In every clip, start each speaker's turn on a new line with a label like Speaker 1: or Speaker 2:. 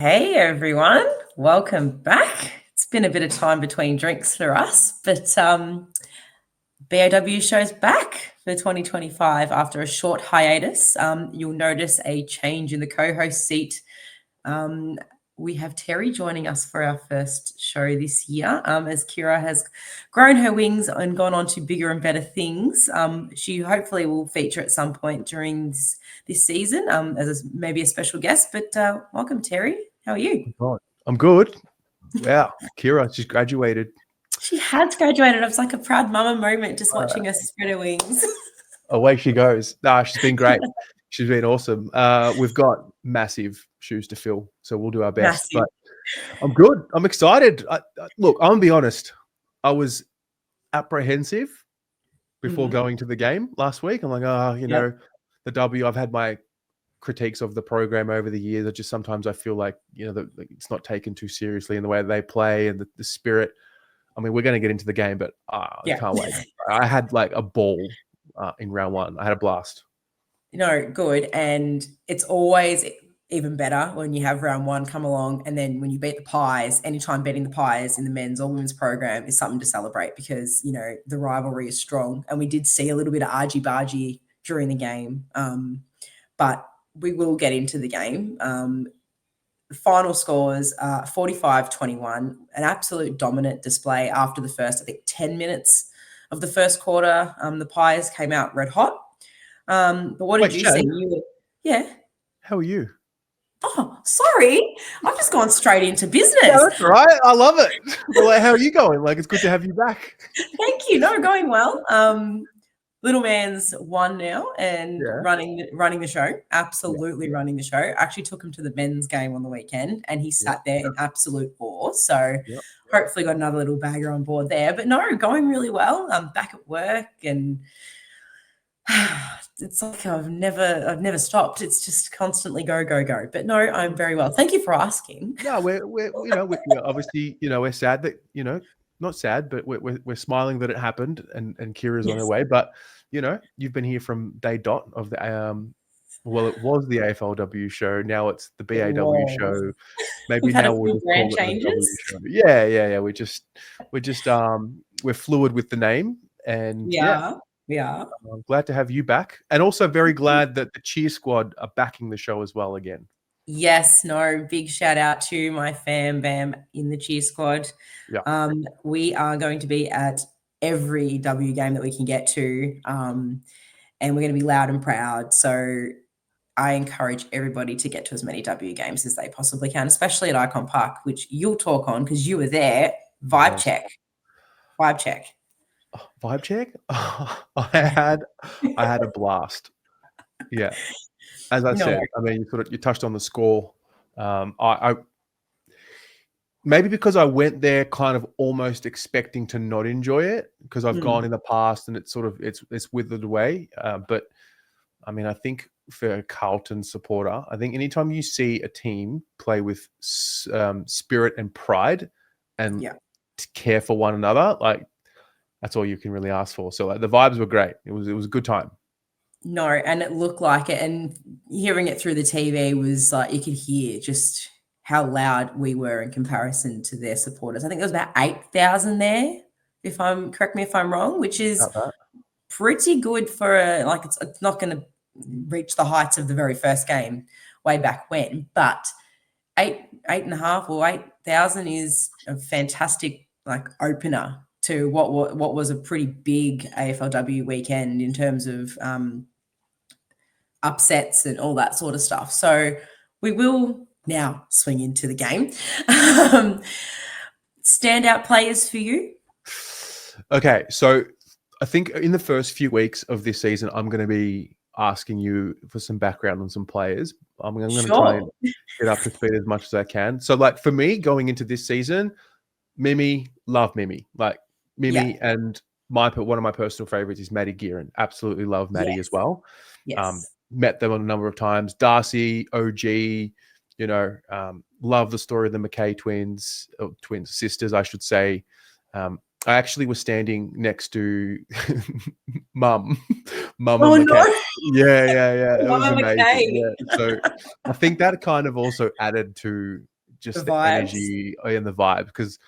Speaker 1: Hey everyone, welcome back. It's been a bit of time between drinks for us, but BAW show's back for 2025 after a short hiatus. You'll notice a change in the co-host seat. We have Terry joining us for our first show this year, as Kira has grown her wings and gone on to bigger and better things. She hopefully will feature at some point during this season as maybe a special guest. But welcome, Terry. How are you?
Speaker 2: I'm good. Wow, Kira, she's graduated.
Speaker 1: She has graduated. It was like a proud mama moment just watching her spread her wings.
Speaker 2: Away she goes. Nah, she's been great. She's been awesome. We've got massive shoes to fill, so we'll do our best.
Speaker 1: Massive.
Speaker 2: But I'm good. I'm excited. Look, I'm gonna be honest. I was apprehensive before going to the game last week. I'm like, the W. I've had my critiques of the program over the years. Sometimes I feel like that it's not taken too seriously in the way they play and the spirit. I mean, we're going to get into the game, but I can't wait. I had like a ball in round one. I had a blast.
Speaker 1: Good. And it's always even better when you have round one come along, and then when you beat the Pies, anytime beating the Pies in the men's or women's program is something to celebrate because, the rivalry is strong. And we did see a little bit of argy-bargy during the game, but we will get into the game. The final scores are 45-21, an absolute dominant display after the first, 10 minutes of the first quarter. The Pies came out red hot. But what did you see? Yeah.
Speaker 2: How are you?
Speaker 1: Oh, sorry. I've just gone straight into business.
Speaker 2: Yeah, that's right. I love it. Well, how are you going? It's good to have you back.
Speaker 1: Thank you. No, going well. Little man's won now and running the show, absolutely running the show. I actually took him to the men's game on the weekend and he sat there in absolute awe. So hopefully got another little bagger on board there. But no, going really well. I'm back at work and it's like I've never stopped. It's just constantly go. But no, I'm very well. Thank you for asking.
Speaker 2: No, we're obviously, we're sad that, not sad, but we're smiling that it happened and Kira's on her way. But you've been here from day dot of the it was the AFLW show. Now it's the BAW show. Maybe now we'll just call it the W show. Yeah. We're fluid with the name, and I'm glad to have you back, and also very glad that the cheer squad are backing the show as well again.
Speaker 1: Yes, no, big shout out to my fam bam in the cheer squad. Yeah. We are going to be at every W game that we can get to, and we're going to be loud and proud. So I encourage everybody to get to as many W games as they possibly can, especially at Icon Park, which you'll talk on because you were there. Vibe check.
Speaker 2: Oh, vibe check? I had a blast. Yeah. As I said, I mean, you touched on the score. I maybe because I went there kind of almost expecting to not enjoy it because I've gone in the past and it's withered away. But I mean, I think for a Carlton supporter, I think anytime you see a team play with spirit and pride and care for one another, that's all you can really ask for. So the vibes were great. It was a good time.
Speaker 1: No, and it looked like it, and hearing it through the TV was like you could hear just how loud we were in comparison to their supporters. I think there was about 8,000 there, correct me if I'm wrong, which is pretty good for it's not going to reach the heights of the very first game way back when, but 8,500 or 8,000 is a fantastic opener to what was a pretty big AFLW weekend in terms of upsets and all that sort of stuff. So we will now swing into the game. Standout players for you?
Speaker 2: Okay, so I think in the first few weeks of this season, I'm going to be asking you for some background on some players. I'm going to try and get up to speed as much as I can. So for me, going into this season, Mimi, love Mimi. Mimi and one of my personal favorites is Maddie Gearin. Absolutely love Maddie as well.
Speaker 1: Yes.
Speaker 2: Met them a number of times. Darcy, OG, love the story of the McKay twins sisters, I should say. I actually was standing next to Mum Mama
Speaker 1: Oh
Speaker 2: McKay.
Speaker 1: no,
Speaker 2: Yeah. It was
Speaker 1: Mama
Speaker 2: amazing.
Speaker 1: McKay.
Speaker 2: Yeah. So I think that kind of also added to
Speaker 1: The
Speaker 2: just the
Speaker 1: vibes.
Speaker 2: energy and the vibe because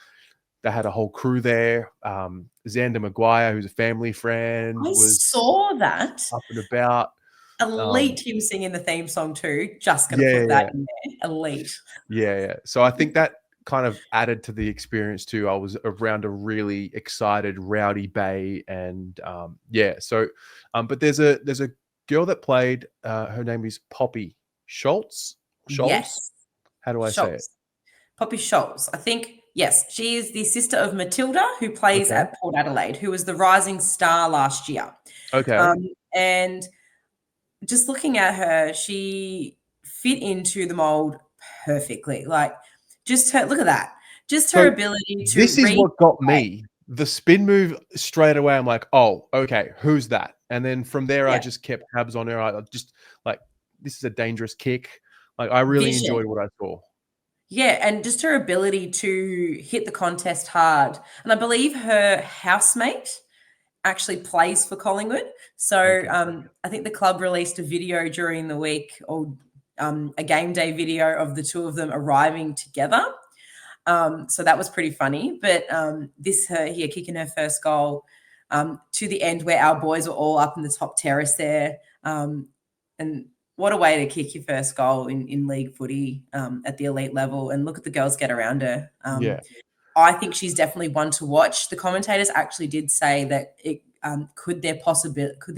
Speaker 2: they had a whole crew there. Xander Maguire, who's a family friend,
Speaker 1: I
Speaker 2: was
Speaker 1: saw that.
Speaker 2: up and about.
Speaker 1: Elite him singing the theme song too. Just gonna
Speaker 2: Yeah,
Speaker 1: put that
Speaker 2: yeah,
Speaker 1: in there. Elite.
Speaker 2: yeah. So I think that kind of added to the experience too. I was around a really excited, rowdy Bay, and yeah. So, but there's a girl that played. Her name is Poppy Schultz. Schultz.
Speaker 1: Yes.
Speaker 2: How do I say it?
Speaker 1: Schultz. Poppy Schultz. I think, yes, she is the sister of Matilda, who plays
Speaker 2: Okay.
Speaker 1: at Port Adelaide, who was the rising star last year.
Speaker 2: Okay.
Speaker 1: And just looking at her, she fit into the mold perfectly. Like, just her, look at that. Just her
Speaker 2: So
Speaker 1: ability to
Speaker 2: this is
Speaker 1: read
Speaker 2: what got
Speaker 1: play.
Speaker 2: me. The spin move straight away. I'm like, oh, okay, who's that? And then from there, I
Speaker 1: Yeah.
Speaker 2: just kept tabs on her. I just like, this is a dangerous kick. Like, I really
Speaker 1: Vision.
Speaker 2: enjoyed what I saw.
Speaker 1: Yeah, and just her ability to hit the contest hard. And I believe her housemate actually plays for Collingwood. So
Speaker 2: Okay.
Speaker 1: I think the club released a video during the week, or a game day video of the two of them arriving together. So that was pretty funny. But this her here kicking her first goal to the end where our boys were all up in the top terrace there. And what a way to kick your first goal in league footy at the elite level. And look at the girls get around her.
Speaker 2: Yeah.
Speaker 1: I think she's definitely one to watch. The commentators actually did say that it could there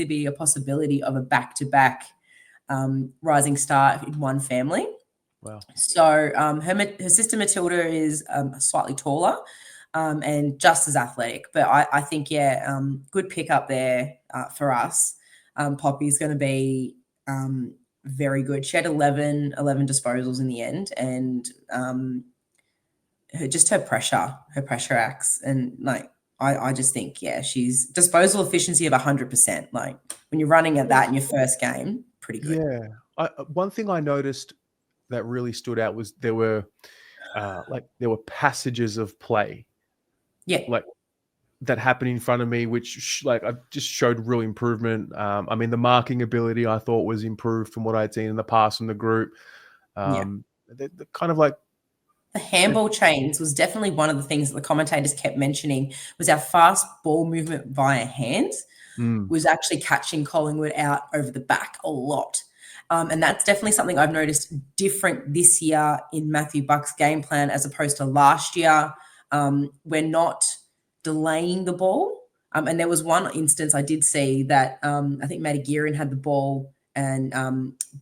Speaker 1: be a possibility of a back-to-back rising star in one family.
Speaker 2: Wow.
Speaker 1: So her sister Matilda is slightly taller and just as athletic, but I think good pick up there for us. Poppy's going to be very good. She had 11 disposals in the end, and her pressure acts, and like I just think she's disposal efficiency of 100%. Like when you're running at that in your first game, pretty good.
Speaker 2: Yeah. One thing I noticed that really stood out was there were passages of play
Speaker 1: Yeah,
Speaker 2: like that happened in front of me, which I just showed real improvement. I mean, the marking ability I thought was improved from what I'd seen in the past from the group.
Speaker 1: yeah.
Speaker 2: The kind of like
Speaker 1: The handball chains was definitely one of the things that the commentators kept mentioning was our fast ball movement via hands was actually catching Collingwood out over the back a lot. And that's definitely something I've noticed different this year in Matthew Buck's game plan as opposed to last year. We're not delaying the ball. And there was one instance I did see that I think Maddie Gearin had the ball and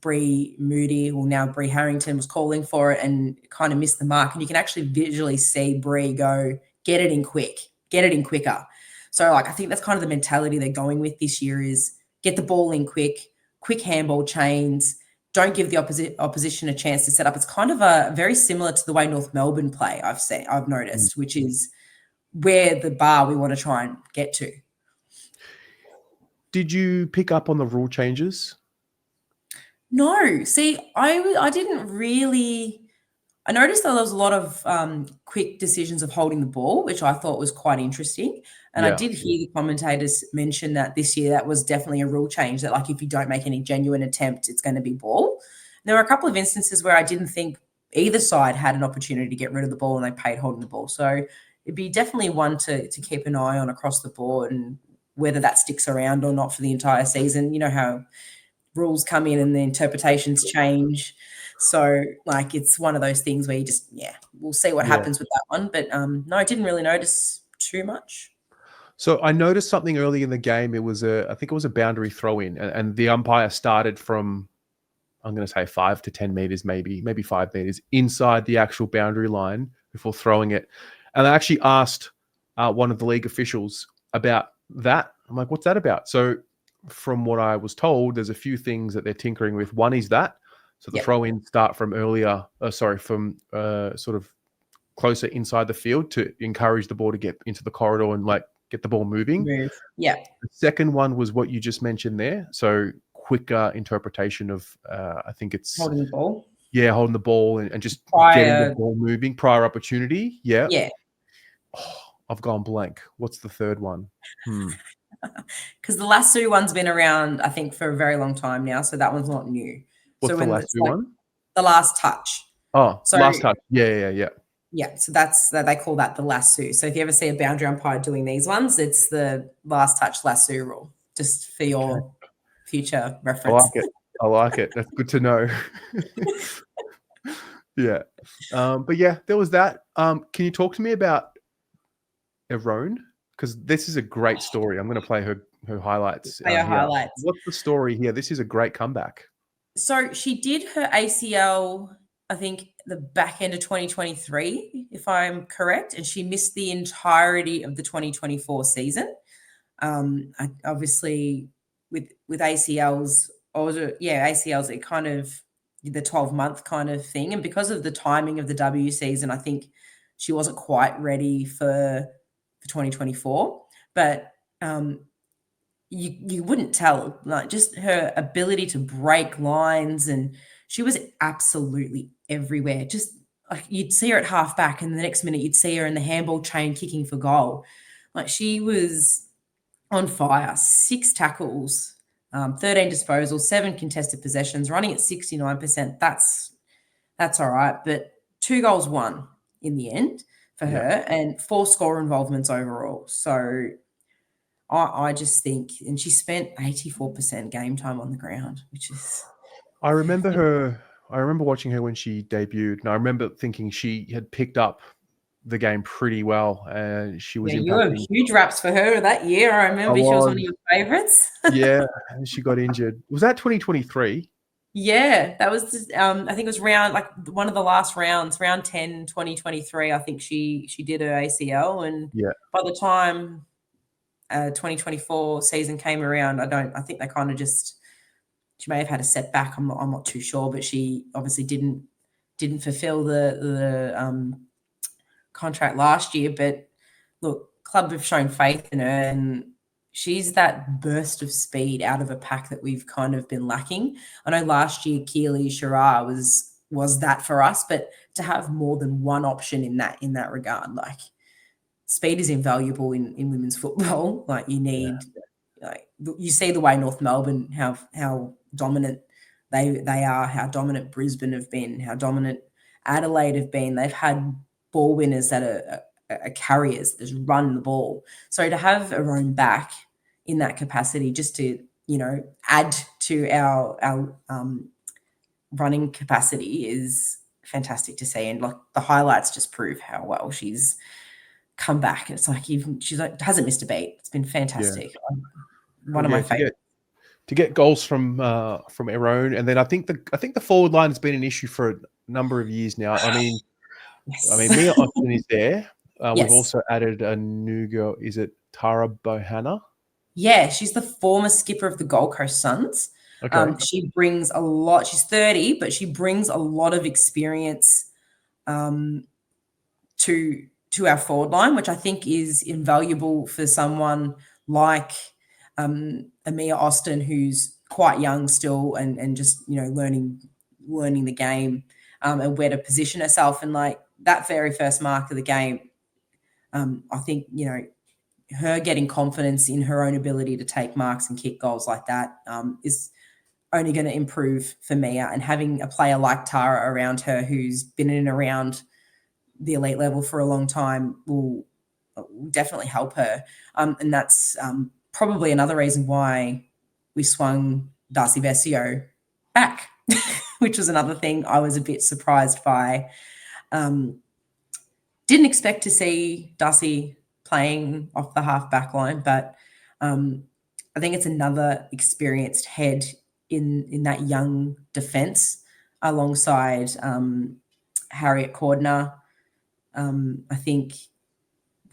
Speaker 1: Bree Moody, well now Bree Harrington, was calling for it and kind of missed the mark. And you can actually visually see Bree go, get it in quicker. So I think that's kind of the mentality they're going with this year is get the ball in quick handball chains, don't give the opposition a chance to set up. It's kind of a very similar to the way North Melbourne play I've noticed, which is where the bar we want to try and get to.
Speaker 2: Did you pick up on the rule changes?
Speaker 1: No, see, I didn't really. I noticed that there was a lot of quick decisions of holding the ball, which I thought was quite interesting. And I
Speaker 2: Yeah.
Speaker 1: did hear the commentators mention that this year that was definitely a rule change that, like, if you don't make any genuine attempt, it's going to be ball. There were a couple of instances where I didn't think either side had an opportunity to get rid of the ball and they paid holding the ball. So it'd be definitely one to keep an eye on across the board and whether that sticks around or not for the entire season. You know how rules come in and the interpretations change. So it's one of those things where you just, we'll see what
Speaker 2: Yeah.
Speaker 1: happens with that one. But no, I didn't really notice too much.
Speaker 2: So I noticed something early in the game. I think it was a boundary throw in, and the umpire started from, I'm going to say 5 to 10 meters, maybe 5 meters inside the actual boundary line before throwing it. And I actually asked one of the league officials about that. I'm like, what's that about? So from what I was told, there's a few things that they're tinkering with. One is that. So the throw-in start from sort of closer inside the field to encourage the ball to get into the corridor and get the ball moving.
Speaker 1: Yeah.
Speaker 2: The second one was what you just mentioned there. So quicker interpretation of, I think it's
Speaker 1: Holding the ball.
Speaker 2: Yeah, holding the ball and just getting the ball moving. Prior opportunity. Yeah.
Speaker 1: Yeah.
Speaker 2: Oh, I've gone blank. What's the third one?
Speaker 1: Because the lasso one's been around, I think, for a very long time now, so that one's not new.
Speaker 2: What's
Speaker 1: So
Speaker 2: the
Speaker 1: when
Speaker 2: last
Speaker 1: it's
Speaker 2: two
Speaker 1: like
Speaker 2: one?
Speaker 1: the last touch.
Speaker 2: Oh,
Speaker 1: So
Speaker 2: last touch. Yeah.
Speaker 1: yeah, so that's that they call that the lasso. So if you ever see a boundary umpire doing these ones, it's the last touch lasso rule, just for
Speaker 2: Okay.
Speaker 1: your future
Speaker 2: I
Speaker 1: reference.
Speaker 2: like it. I like it. That's good to know. Yeah. But yeah, there was that. Can you talk to me about Erone? Because this is a great story. I'm going to play her highlights
Speaker 1: Player
Speaker 2: here.
Speaker 1: highlights.
Speaker 2: What's the story here? This is a great comeback.
Speaker 1: So she did her ACL, I think, the back end of 2023, if I'm correct, and she missed the entirety of the 2024 season. Obviously, with ACLs, ACLs, it kind of the 12-month kind of thing, and because of the timing of the W season, I think she wasn't quite ready for 2024. But you wouldn't tell, like, just her ability to break lines, and she was absolutely everywhere. Just like you'd see her at half back, and the next minute you'd see her in the handball chain kicking for goal. Like, she was on fire. 6 tackles, 13 disposals, 7 contested possessions, running at 69%. That's all right, but 2 goals won in the end for
Speaker 2: Yeah.
Speaker 1: her, and 4 score involvements overall. So I just think, and she spent 84% game time on the ground, which is
Speaker 2: I remember her. I remember watching her when she debuted, and I remember thinking she had picked up the game pretty well, and she was
Speaker 1: yeah, you were
Speaker 2: impacting.
Speaker 1: huge raps for her that year. I
Speaker 2: I
Speaker 1: remember she was one of
Speaker 2: was,
Speaker 1: your favorites.
Speaker 2: yeah, and she got injured. Was that 2023?
Speaker 1: Yeah, that was just, I think it was one of the last rounds, round 10, 2023. I think she did her ACL, and
Speaker 2: Yeah.
Speaker 1: by the time 2024 season came around, I think they kind of just, she may have had a setback. I'm not too sure, but she obviously didn't fulfill the contract last year. But look, club have shown faith in her, and she's that burst of speed out of a pack that we've kind of been lacking. I know last year Keely Shara was that for us, but to have more than one option in that regard, like, speed is invaluable in women's football. Like, you
Speaker 2: Yeah.
Speaker 1: need, like, you see the way North Melbourne, how dominant they are, how dominant Brisbane have been, how dominant Adelaide have been. They've had ball winners that are carriers, that just run the ball. So to have our own back in that capacity, just to, add to our running capacity, is fantastic to see. And like, the highlights just prove how well she's come back. It's like, even she's like, hasn't missed a beat. It's been
Speaker 2: Yeah.
Speaker 1: one
Speaker 2: Well,
Speaker 1: of my
Speaker 2: yeah,
Speaker 1: favorites.
Speaker 2: to get goals from Erone, and then I think the forward line has been an issue for a number of years now. I mean,
Speaker 1: Yes.
Speaker 2: Mia Austin is there. We've
Speaker 1: Yes.
Speaker 2: also added a new girl. Is it Tara Bohanna?
Speaker 1: Yeah, she's the former skipper of the Gold Coast Suns.
Speaker 2: Okay.
Speaker 1: She brings a lot. She's 30, but she brings a lot of experience um, to our forward line, which I think is invaluable for someone like Amia Austin, who's quite young still, and just, learning the game, and where to position herself. And like that very first mark of the game, I think, her getting confidence in her own ability to take marks and kick goals like that is only going to improve for Mia. And having a player like Tara around her, who's been in and around the elite level for a long time, will definitely help her. And that's probably another reason why we swung Darcy Vesio back, which was another thing I was a bit surprised by. Didn't expect to see Darcy playing off the half back line, but I think it's another experienced head in that young defence, alongside Harriet Cordner. I think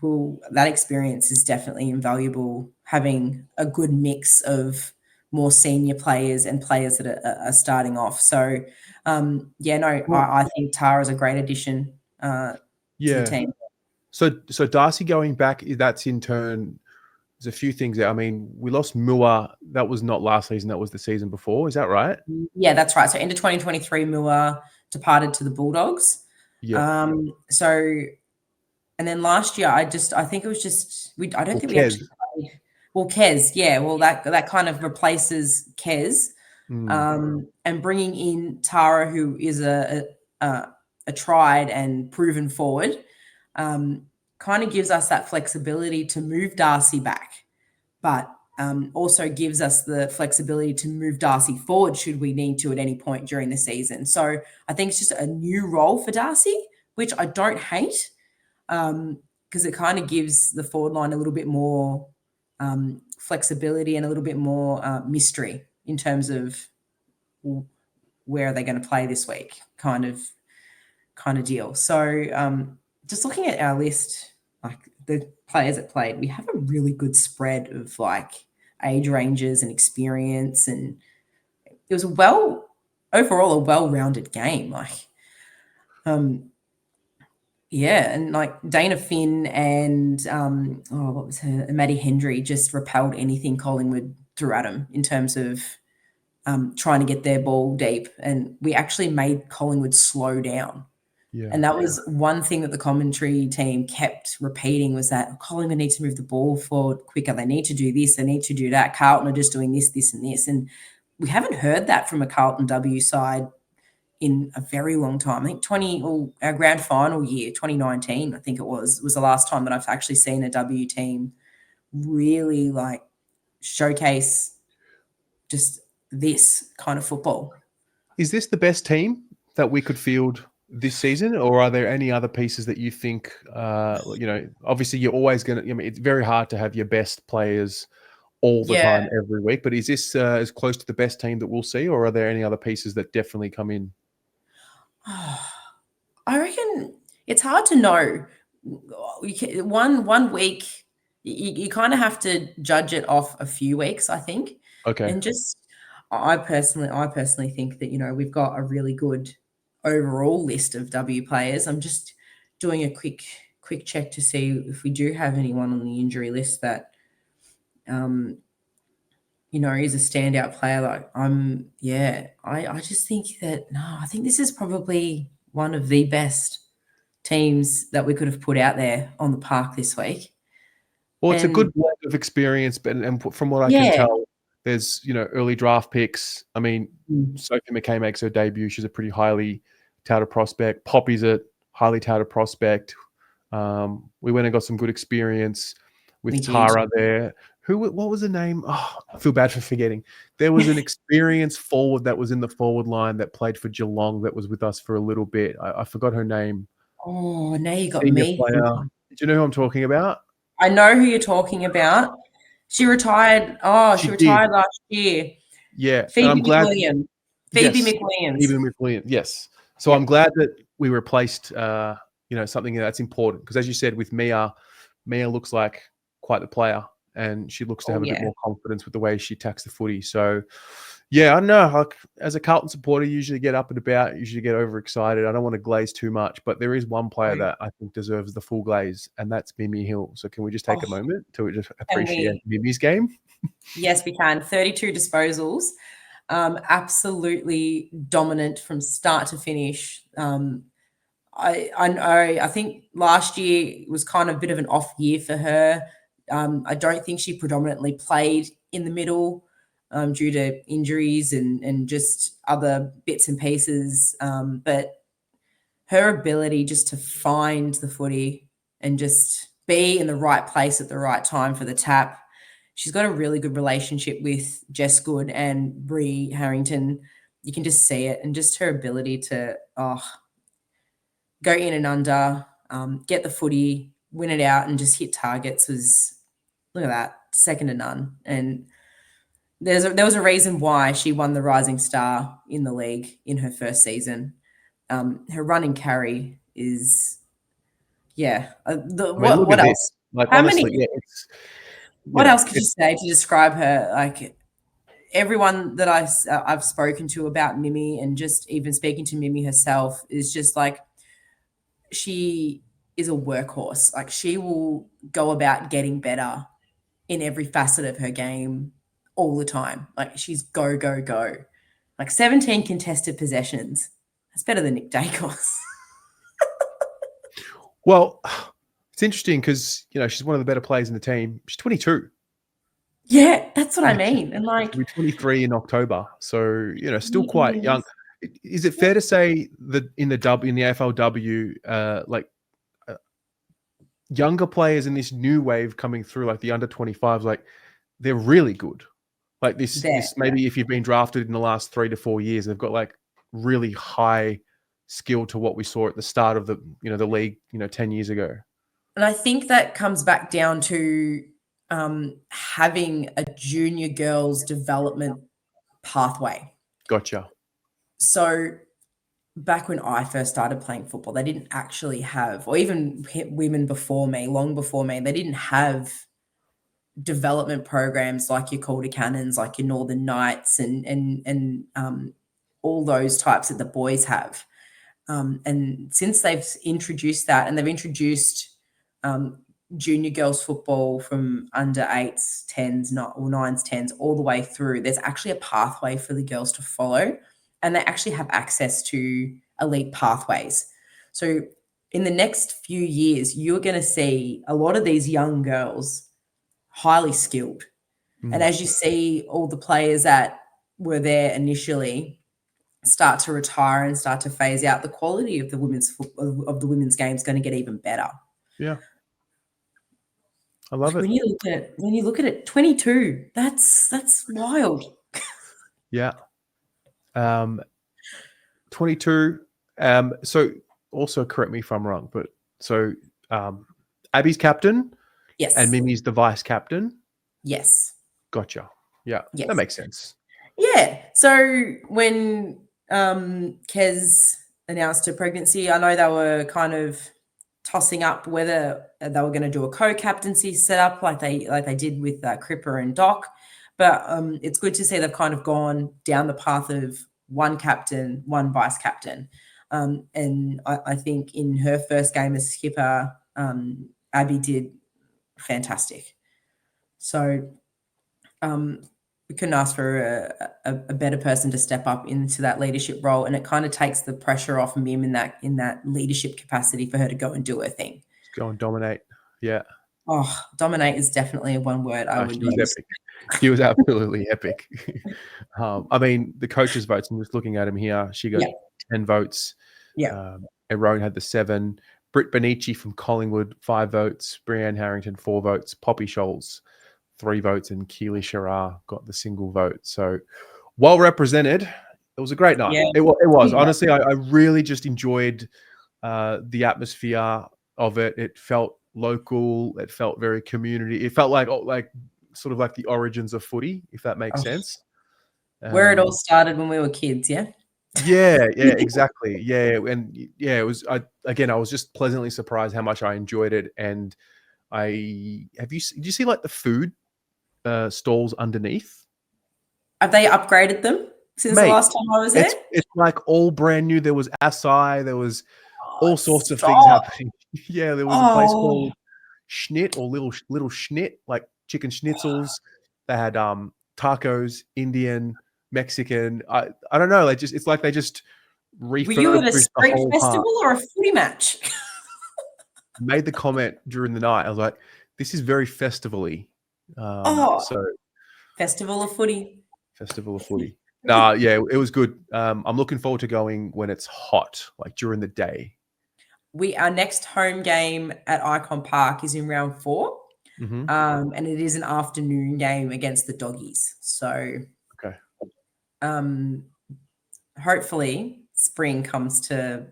Speaker 1: that experience is definitely invaluable, having a good mix of more senior players and players that are starting off. So, I think Tara's a great addition to the
Speaker 2: Yeah.
Speaker 1: team.
Speaker 2: So Darcy going back, that's in turn. There's a few things there. I mean, we lost Mua. That was not last season. That was the season before. Is that right?
Speaker 1: Yeah, that's right. So, end of 2023, Mua departed to the Bulldogs.
Speaker 2: Yeah.
Speaker 1: So, and then last year, I think it was just I don't
Speaker 2: Well,
Speaker 1: think we
Speaker 2: Kez.
Speaker 1: actually played. Well, Kez, yeah. Well, that kind of replaces Kez, and bringing in Tara, who is a tried and proven forward, kind of gives us that flexibility to move Darcy back, but also gives us the flexibility to move Darcy forward should we need to at any point during the season. So I think it's just a new role for Darcy, which I don't hate, because it kind of gives the forward line a little bit more flexibility and a little bit more mystery in terms of where are they going to play this week, kind of deal. So just looking at our list, like the players that played, we have a really good spread of like age ranges and experience, and it was overall a well-rounded game. Like, yeah, and like Dana Finn and what was her, Maddie Hendry just repelled anything Collingwood threw at them in terms of trying to get their ball deep, and we actually made Collingwood slow down.
Speaker 2: Yeah.
Speaker 1: And that was one thing that the commentary team kept repeating, was that Collingwood needs to move the ball forward quicker. They need to do this. They need to do that. Carlton are just doing this, this, and this. And we haven't heard that from a Carlton W side in a very long time. I think our grand final year, 2019, I think it was the last time that I've actually seen a W team really like showcase just this kind of football.
Speaker 2: Is this the best team that we could field this season, or are there any other pieces that you think, obviously you're always going to, it's very hard to have your best players all the time every week, but is this as close to the best team that we'll see, or are there any other pieces that definitely come in?
Speaker 1: I reckon it's hard to know. One week, you kind of have to judge it off a few weeks, I think.
Speaker 2: Okay.
Speaker 1: And just, I personally think that, we've got a really good overall list of W players. I'm just doing a quick check to see if we do have anyone on the injury list that, is a standout player. Like I just think that, I think this is probably one of the best teams that we could have put out there on the park this week.
Speaker 2: Well, it's a good blend of experience, and from what I can tell, there's early draft picks. I mean, Sophie McKay makes her debut. She's a pretty highly touted prospect. Poppy's a highly touted prospect. We went and got some good experience with Tara there. What was the name? Oh, I feel bad for forgetting. There was an experienced forward that was in the forward line that played for Geelong that was with us for a little bit. I forgot her name.
Speaker 1: Oh, now you got
Speaker 2: Senior
Speaker 1: me.
Speaker 2: player. Do you know who I'm talking about?
Speaker 1: I know who you're talking about. She retired. Oh, she retired last year.
Speaker 2: Yeah.
Speaker 1: Phoebe McWilliams. Phoebe McWilliams.
Speaker 2: Yes. So I'm glad that we replaced, something that's important, because as you said, with Mia looks like quite the player, and she looks to have a bit more confidence with the way she attacks the footy. So, yeah, I don't know. Like, as a Carlton supporter, you usually get up and about, usually get overexcited. I don't want to glaze too much, but there is one player that I think deserves the full glaze, and that's Mimi Hill. So can we just take a moment to just appreciate Mimi's game?
Speaker 1: Yes, we can. 32 disposals. Absolutely dominant from start to finish. I think last year was kind of a bit of an off year for her. I don't think she predominantly played in the middle due to injuries and just other bits and pieces. But her ability just to find the footy and just be in the right place at the right time for the tap. She's got a really good relationship with Jess Good and Bree Harrington. You can just see it, and just her ability to go in and under, get the footy, win it out, and just hit targets was, look at that, second to none. And there was a reason why she won the Rising Star in the league in her first season. Her run and carry is, what else?
Speaker 2: Like, honestly,
Speaker 1: what else could you say to describe her? Like, everyone that I've spoken to about Mimi, and just even speaking to Mimi herself, is just like, she is a workhorse. Like, she will go about getting better in every facet of her game all the time. Like, she's go, go, go. Like, 17 contested possessions. That's better than Nick Dacos.
Speaker 2: Well, it's interesting because, she's one of the better players in the team. She's 22.
Speaker 1: Yeah, that's what I mean. And like,
Speaker 2: She'll be 23 in October, so still quite young.
Speaker 1: yes.
Speaker 2: Is it fair to say that in the AFLW, like younger players in this new wave coming through, like the under 25s, like they're really good. Like
Speaker 1: There.
Speaker 2: this maybe if you've been drafted in the last 3 to 4 years, they've got like really high skill to what we saw at the start of the the league 10 years ago.
Speaker 1: And I think that comes back down to having a junior girls development pathway.
Speaker 2: Gotcha.
Speaker 1: So back when I first started playing football, they didn't actually have, or even women before me, long before me, they didn't have development programs like your Calder Cannons, like your Northern Knights, and all those types that the boys have. And since they've introduced that, and they've introduced junior girls football from under 8s, 10s, or 9s, 10s, all the way through, there's actually a pathway for the girls to follow, and they actually have access to elite pathways. So in the next few years, you're going to see a lot of these young girls highly skilled. And as you see all the players that were there initially start to retire and start to phase out, the quality of the women's game is going to get even better.
Speaker 2: Yeah. I love it.
Speaker 1: When you look at it, 22, that's wild.
Speaker 2: Yeah. 22. So also correct me if I'm wrong, but so Abby's captain,
Speaker 1: Yes.
Speaker 2: and Mimi's the vice captain.
Speaker 1: Yes.
Speaker 2: Gotcha. Yeah,
Speaker 1: yes.
Speaker 2: That makes sense.
Speaker 1: Yeah. So when Kez announced her pregnancy, I know they were kind of tossing up whether they were going to do a co-captaincy setup like they did with Cripper and Doc, but it's good to see they've kind of gone down the path of one captain, one vice captain, and I think in her first game as skipper, Abby did fantastic. So we couldn't ask for a better person to step up into that leadership role, and it kind of takes the pressure off Mim in that leadership capacity for her to go and do her thing.
Speaker 2: Just go and dominate. Yeah.
Speaker 1: Oh, dominate is definitely one word I would use.
Speaker 2: Epic. She was absolutely epic. I mean, the coaches' votes, I'm just looking at him here. She got 10 votes.
Speaker 1: Yeah.
Speaker 2: Erone had the 7. Britt Benici from Collingwood, 5 votes. Brianne Harrington, 4 votes. Poppy Schultz, 3 votes. And Keely Sherrar got the single vote. So well represented. It was a great night.
Speaker 1: Yeah.
Speaker 2: It was. Honestly, I really just enjoyed the atmosphere of it. It felt local. It felt very community. It felt like sort of like the origins of footy, if that makes sense.
Speaker 1: Where it all started when we were kids, yeah?
Speaker 2: Yeah, exactly. Yeah, and it was. I was just pleasantly surprised how much I enjoyed it. And did you see like the food stalls underneath?
Speaker 1: Have they upgraded them since the last time I was there?
Speaker 2: It's like all brand new. There was acai. There was all sorts of things happening. Yeah, there was a place called Schnit, or little Schnit, like chicken schnitzels. They had tacos, Indian, Mexican. I don't know. It's like they just refurbished.
Speaker 1: Were you at a street festival or a footy match?
Speaker 2: Made the comment during the night. I was like, "This is very festival-y." So
Speaker 1: Festival of footy.
Speaker 2: Festival of footy. Nah, yeah, it was good. I'm looking forward to going when it's hot, like during the day.
Speaker 1: Our next home game at Icon Park is in round 4.
Speaker 2: Mm-hmm.
Speaker 1: And it is an afternoon game against the Doggies. So hopefully spring come to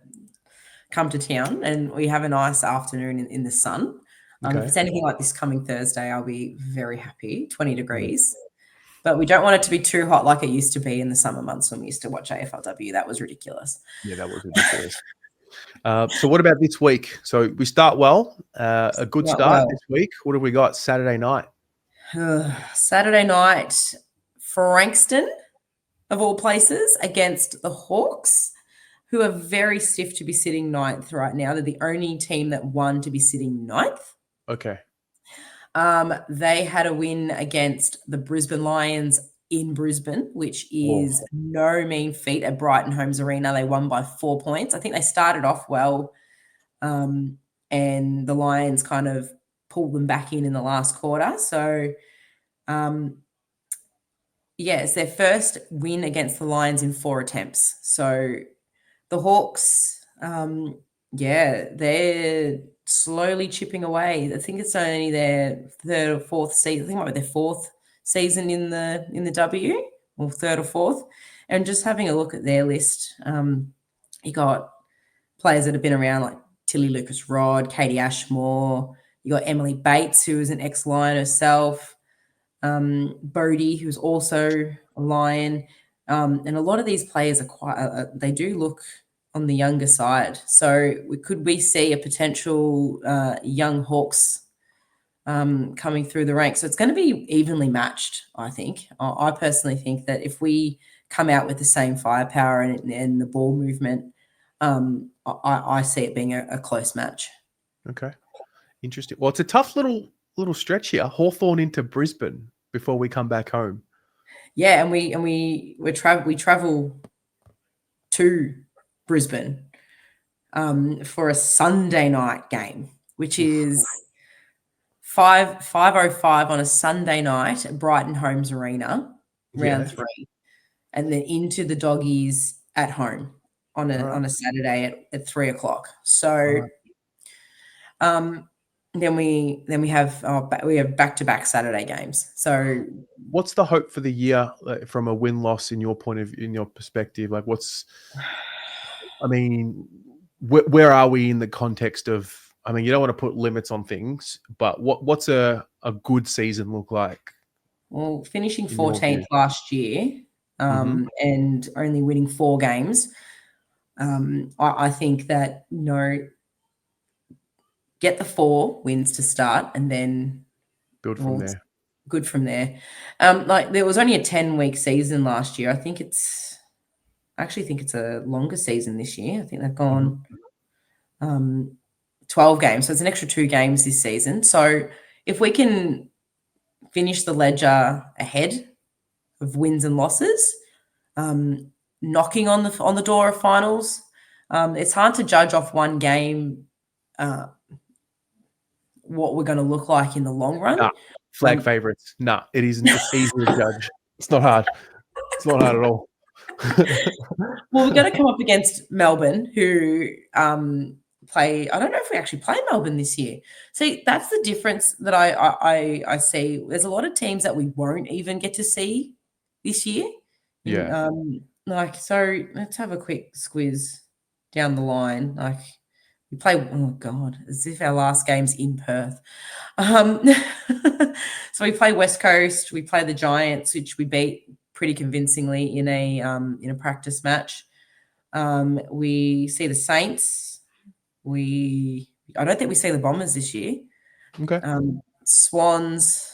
Speaker 1: town and we have a nice afternoon in the sun. If it's anything like this coming Thursday, I'll be very happy. 20 degrees. But we don't want it to be too hot like it used to be in the summer months when we used to watch AFLW. That was ridiculous. Yeah,
Speaker 2: that was ridiculous. So what about this week? So we start well, a good start this week. What have we got Saturday night?
Speaker 1: Saturday night, Frankston, of all places, against the Hawks, who are very stiff to be sitting 9th right now. They're the only team that won to be sitting 9th.
Speaker 2: Okay.
Speaker 1: They had a win against the Brisbane Lions in Brisbane, which is no mean feat at Brighton Homes Arena. They won by 4 points. I think they started off well, and the Lions kind of pulled them back in the last quarter. So Yeah, it's their first win against the Lions in 4 attempts. So the Hawks, they're slowly chipping away. I think it's only their third or fourth season. I think it might be their fourth season in the W, or third or fourth. And just having a look at their list, you got players that have been around like Tilly Lucas Rod, Katie Ashmore. You got Emily Bates, who is an ex-Lion herself. Bodie, who's also a Lion. And a lot of these players are quite, they do look on the younger side. So could we see a potential young Hawks coming through the ranks? So it's going to be evenly matched, I think. I personally think that if we come out with the same firepower and the ball movement, I see it being a close match.
Speaker 2: Okay. Interesting. Well, it's a tough little stretch here. Hawthorn into Brisbane before we come back home.
Speaker 1: Yeah, and we travel to Brisbane for a Sunday night game, which is 5:05 on a Sunday night at Brighton Homes Arena, round 3, and then into the Doggies at home on a Saturday at 3:00. So, then we have back-to-back Saturday games. So,
Speaker 2: what's the hope for the year from a win-loss in your perspective? Like, where are we in the context of? I mean, you don't want to put limits on things, but what's a good season look like?
Speaker 1: Well, finishing 14th last year, and only winning 4 games, I think that, get the 4 wins to start and then
Speaker 2: build from there.
Speaker 1: Good from there. Like there was only a 10-week season last year. I actually think it's a longer season this year. I think they've gone 12 games. So it's an extra 2 games this season. So if we can finish the ledger ahead of wins and losses, knocking on the door of finals, it's hard to judge off one game what we're going to look like in the long run.
Speaker 2: Nah, flag favourites. Nah, it isn't. It's easy to judge. It's not hard. It's not hard at all.
Speaker 1: Well, we're going to come up against Melbourne, who play. I don't know if we actually play Melbourne this year. See, that's the difference that I see. There's a lot of teams that we won't even get to see this year.
Speaker 2: Yeah.
Speaker 1: So let's have a quick squiz down the line. Like we play. Oh God, as if our last game's in Perth. So we play West Coast. We play the Giants, which we beat pretty convincingly in a practice match. We see the Saints. I don't think we see the Bombers this year.
Speaker 2: Okay.
Speaker 1: Swans,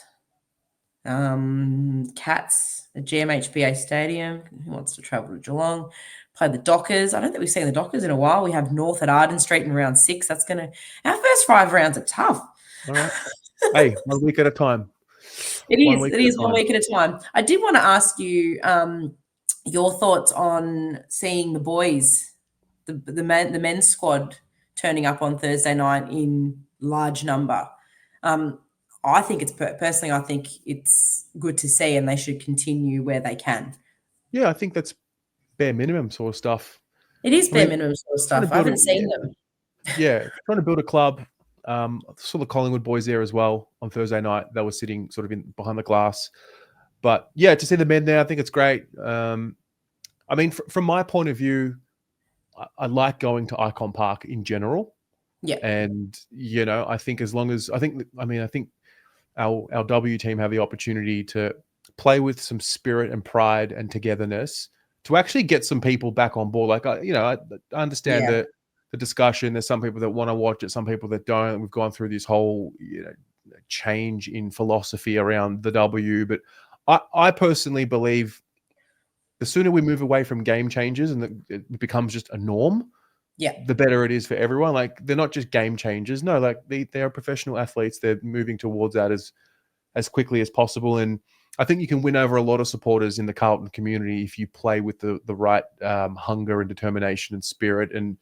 Speaker 1: Cats at GMHBA Stadium. Who wants to travel to Geelong? Play the Dockers. I don't think we've seen the Dockers in a while. We have North at Arden Street in round 6. Our first 5 rounds are tough.
Speaker 2: All right. Hey, 1 week at a time.
Speaker 1: It is 1 week at a time. I did want to ask you your thoughts on seeing the boys, the men's squad turning up on Thursday night in large number. I think I think it's good to see, and they should continue where they can.
Speaker 2: Yeah, I think that's bare minimum sort of stuff.
Speaker 1: It is bare minimum sort of stuff. I haven't seen them.
Speaker 2: Yeah, trying to build a club. I saw the Collingwood boys there as well on Thursday night. They were sitting sort of behind the glass. But yeah, to see the men there, I think it's great. I mean, from my point of view, I like going to Icon Park in general.
Speaker 1: Yeah.
Speaker 2: And, I think I think our W team have the opportunity to play with some spirit and pride and togetherness to actually get some people back on board. Like, I understand that the discussion. There's some people that want to watch it, some people that don't. We've gone through this whole, change in philosophy around the W. But I personally believe the sooner we move away from game changers and it becomes just a norm, the better it is for everyone. Like, they're not just game changers. No, like they are professional athletes. They're moving towards that as quickly as possible. And I think you can win over a lot of supporters in the Carlton community if you play with the right hunger and determination and spirit. And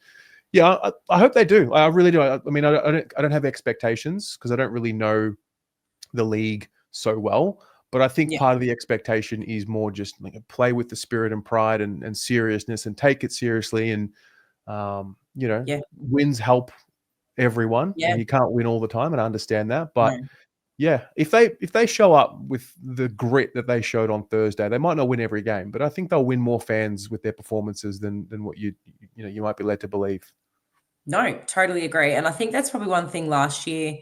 Speaker 2: yeah, I hope they do. I really do. I mean, I don't have expectations because I don't really know the league so well. But I think part of the expectation is more just like play with the spirit and pride and seriousness and take it seriously. And, wins help everyone, and you can't win all the time, and I understand that. But yeah, if they show up with the grit that they showed on Thursday, they might not win every game, but I think they'll win more fans with their performances than what you might be led to believe.
Speaker 1: No, totally agree. And I think that's probably one thing last year.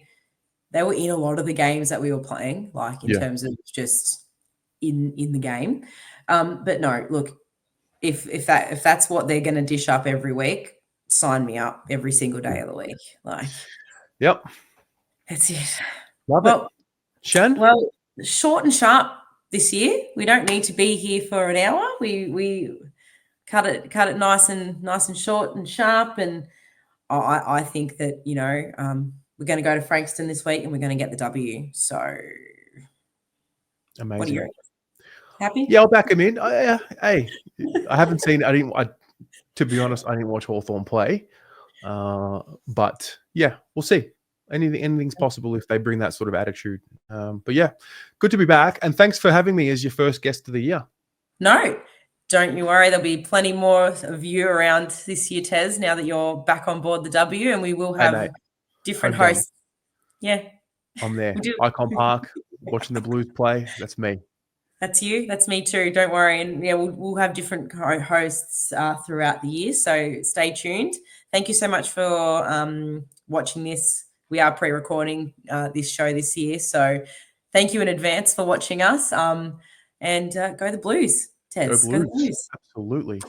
Speaker 1: They were in a lot of the games that we were playing, like in terms of just in the game. But no, look, if that's what they're going to dish up every week, sign me up every single day of the week. Like,
Speaker 2: yep,
Speaker 1: that's it.
Speaker 2: Love it. Shen?
Speaker 1: Well, short and sharp this year. We don't need to be here for an hour. We cut it nice and short and sharp. And I think that we're going to go to Frankston this week and we're going to get the W. So
Speaker 2: amazing.
Speaker 1: What are you happy?
Speaker 2: Yeah, I'll back him in. Hey, I haven't seen. To be honest, I didn't watch Hawthorn play. But yeah, we'll see. Anything's possible if they bring that sort of attitude. But yeah, good to be back. And thanks for having me as your first guest of the year.
Speaker 1: No, don't you worry. There'll be plenty more of you around this year, Tez, now that you're back on board the W, and we will have different hosts. Yeah.
Speaker 2: I'm there. Icon Park, watching the Blues play. That's me.
Speaker 1: That's you. That's me too. Don't worry. And yeah, we'll have different hosts throughout the year. So stay tuned. Thank you so much for watching this. We are pre-recording this show this year. So thank you in advance for watching us. And go the Blues, Tez.
Speaker 2: Go Blues. Absolutely.